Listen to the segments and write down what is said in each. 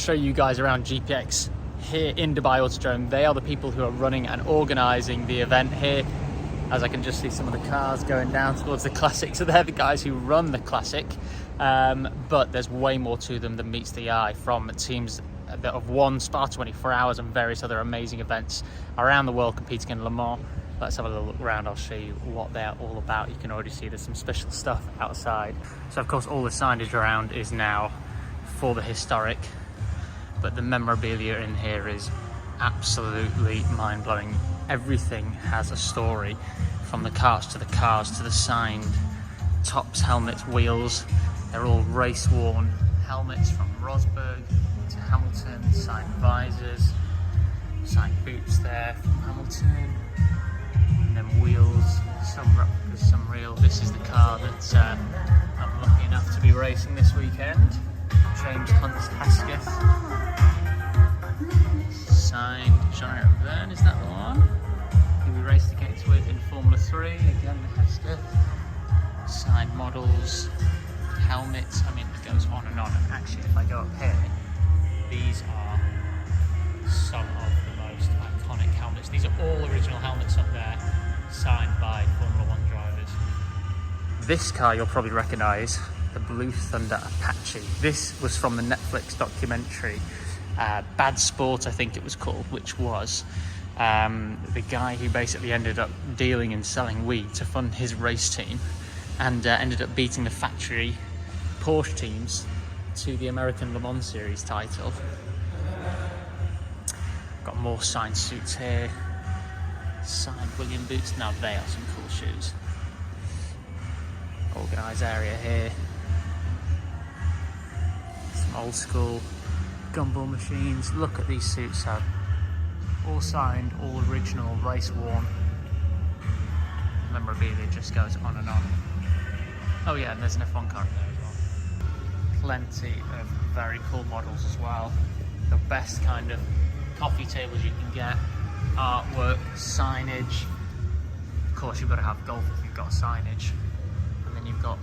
show you guys around GPX here in Dubai Autodrome. They are the people who are running and organising the event here. As I can just see some of the cars going down towards the Classic. So they're the guys who run the Classic. But there's way more to them than meets the eye, from teams that have won Spa 24 Hours and various other amazing events around the world competing in Le Mans. Let's have a little look around. I'll show you what they're all about. You can already see there's some special stuff outside. So of course all the signage around is now for the historic, but the memorabilia in here is absolutely mind-blowing. Everything has a story, from the carts to the cars to the signed tops, helmets, wheels. They're all race-worn helmets, from Rosberg to Hamilton, signed visors, signed boots there from Hamilton, and then wheels, some replicas, some real. This is the car that I'm lucky enough to be racing this weekend, James Hunt's Hesketh. Signed Jean-Eric Vergne, is that the one? Who we raced against with in Formula 3, again the Hesketh. Signed models, helmets, I mean it goes on and on. And actually if I go up here, these are some of the most iconic helmets. These are all original helmets up there, signed by Formula 1 drivers. This car you'll probably recognise, the Blue Thunder Apache. This was from the Netflix documentary Bad Sport, I think it was called, which was the guy who basically ended up dealing and selling weed to fund his race team, and ended up beating the factory Porsche teams to the American Le Mans Series title. Got more signed suits here, signed William boots. Now they are some cool shoes. Organised area here, some old school gumball machines. Look at these suits, so all signed, all original, race worn. Memorabilia just goes on and on. Oh yeah, and there's an F1 car in there as well. Plenty of very cool models as well. The best kind of coffee tables you can get, artwork, signage. Of course you've got to have golf if you've got signage. And then you've got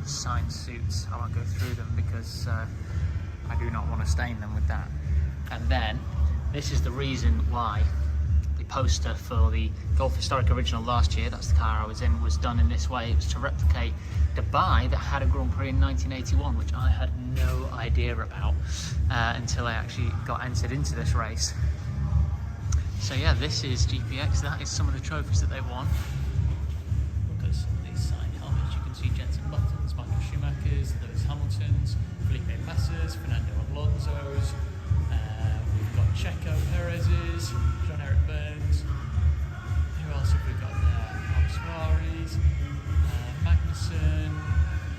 signed suits. I won't go through them because I do not want to stain them with that. And then this is the reason why the poster for the Golf Historic Original last year, that's the car I was in, was done in this way. It was to replicate Dubai that had a Grand Prix in 1981, which I had no idea about until I actually got entered into this race. So yeah, this is GPX. That is some of the trophies that they won. Look at some of these signed helmets. You can see Jenson Button's, Michael Schumacher's, Lewis Hamilton's, Felipe Massa's, Fernando Alonso's. We've got Checo Perez's, Jean-Eric Vergne's. Who else have we got there? Alpswari's, Magnussen.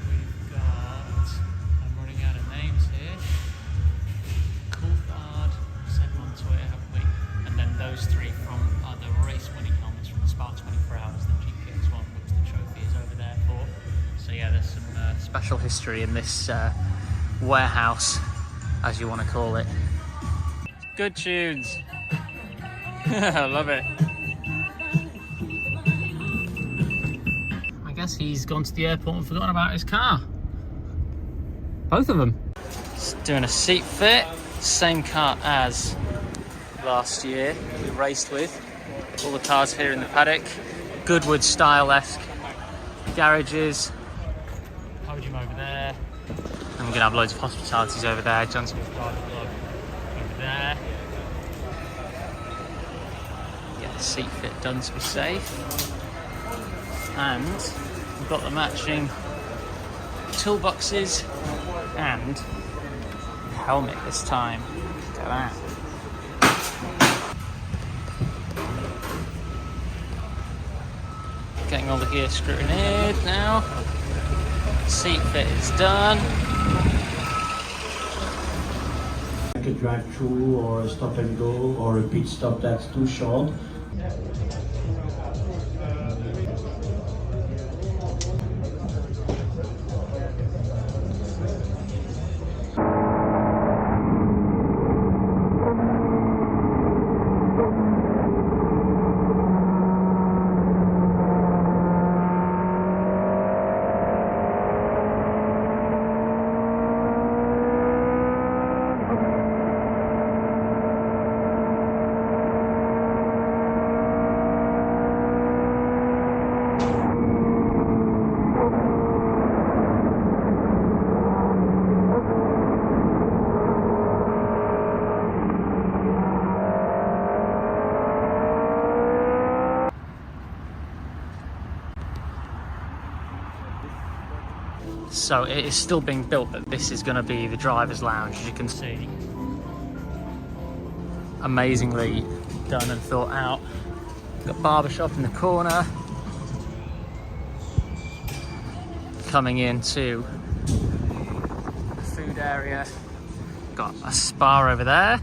We've got, I'm running out of names here. Coulthard, said Montoya, haven't we? And then those three from the race-winning helmets from the Spa 24 Hours that GPX won, which the trophy is over there for. So yeah, there's some special history in this warehouse, as you want to call it. Good tunes. I love it. I guess he's gone to the airport and forgotten about his car. Both of them. Just doing a seat fit. Same car as last year that we raced with. All the cars here in the paddock. Goodwood style-esque garages. Podium over there. And we're going to have loads of hospitalities over there. John Smith Private Club over there. Get the seat fit done to be safe. And we've got the matching toolboxes and helmet this time. Look at that. Getting all the gear scrutineered now. Seat fit is done. Like a drive-through or a stop and go or a pit stop that's too short. So it is still being built, but this is going to be the driver's lounge, as you can see. Amazingly done and thought out. Got barbershop in the corner. Coming into the food area. Got a spa over there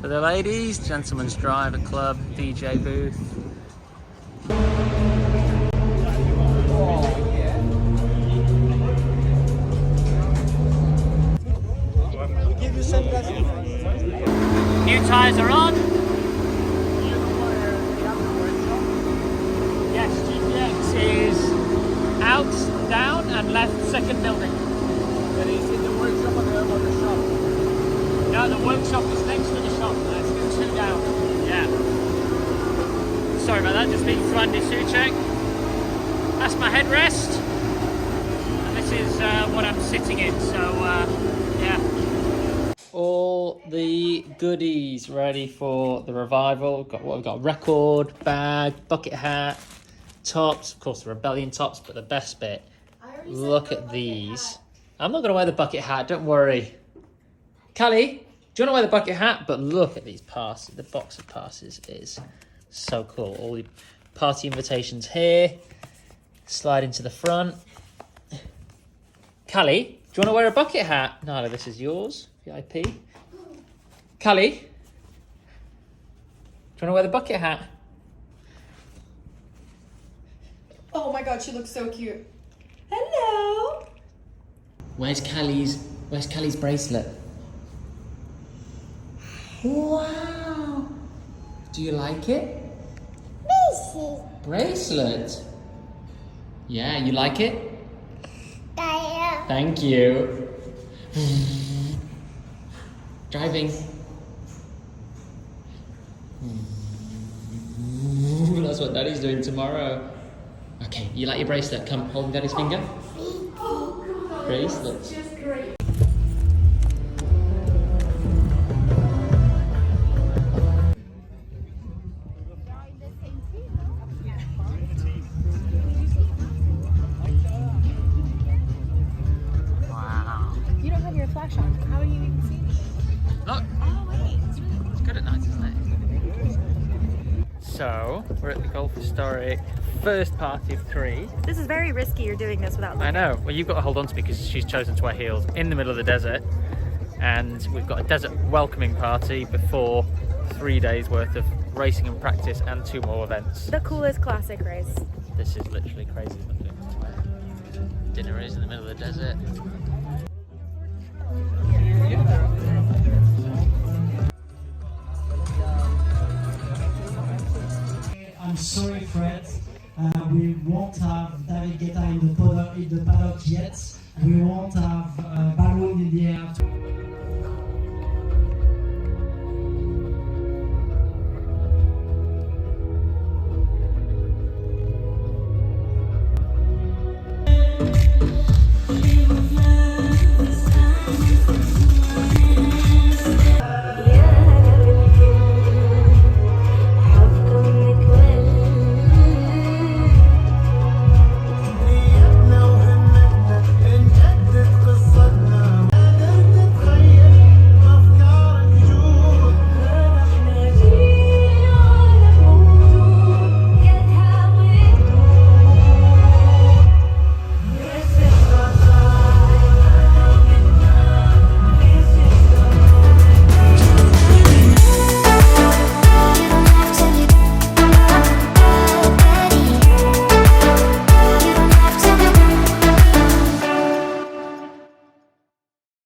for the ladies. Gentlemen's Driver Club, DJ booth. New tyres are on. Yes, GPX is out, down, and left second building. But is it the workshop or the shop? No, the workshop is next to the shop. Let's do 2 down. Yeah. Sorry about that, just being Flandy Suchek. That's my headrest. And this is what I'm sitting in, so yeah. All the goodies ready for the revival. We've got record, bag, bucket hat, tops, of course the Rebellion tops, but the best bit, look at these. I'm not going to wear the bucket hat, don't worry. Callie, do you want to wear the bucket hat? But look at these passes. The box of passes is so cool. All the party invitations here. Slide into the front. Callie, do you want to wear a bucket hat? Nala, this is yours. VIP. Callie, do you want to wear the bucket hat? Oh my god, she looks so cute. Hello. Where's Callie's bracelet? Wow. Do you like it? Bracelet. Yeah, you like it? Thank you. Driving. That's what Daddy's doing tomorrow. Okay, you like your bracelet? Come, hold Daddy's finger. Bracelet. Just great. Wow. You don't have your flash on. How are you even seeing it? Look. Oh, wait. It's good at night, isn't it? So, we're at the Golf Historic, first party of 3. This is very risky. You're doing this without looking. I know. Well, you've got to hold on to me because she's chosen to wear heels in the middle of the desert. And we've got a desert welcoming party before 3 days worth of racing and practice and 2 more events. The coolest classic race. This is literally crazy looking. Dinner is in the middle of the desert.